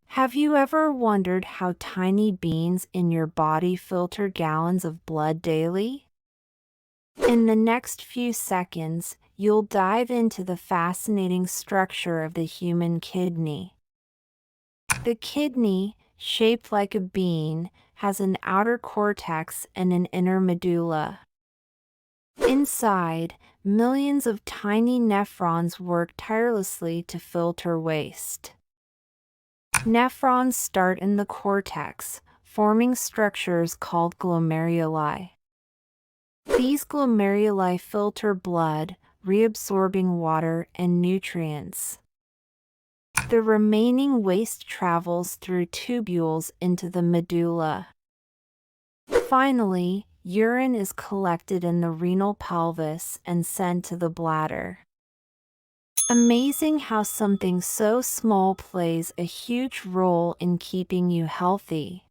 Have you ever wondered how tiny beans in your body filter gallons of blood daily? In the next few seconds, you'll dive into the fascinating structure of the human kidney. The kidney, shaped like a bean, has an outer cortex and an inner medulla. Inside, millions of tiny nephrons work tirelessly to filter waste. Nephrons start in the cortex, forming structures called glomeruli. These glomeruli filter blood, reabsorbing water and nutrients. The remaining waste travels through tubules into the medulla. Finally, urine is collected in the renal pelvis and sent to the bladder. Amazing how something so small plays a huge role in keeping you healthy.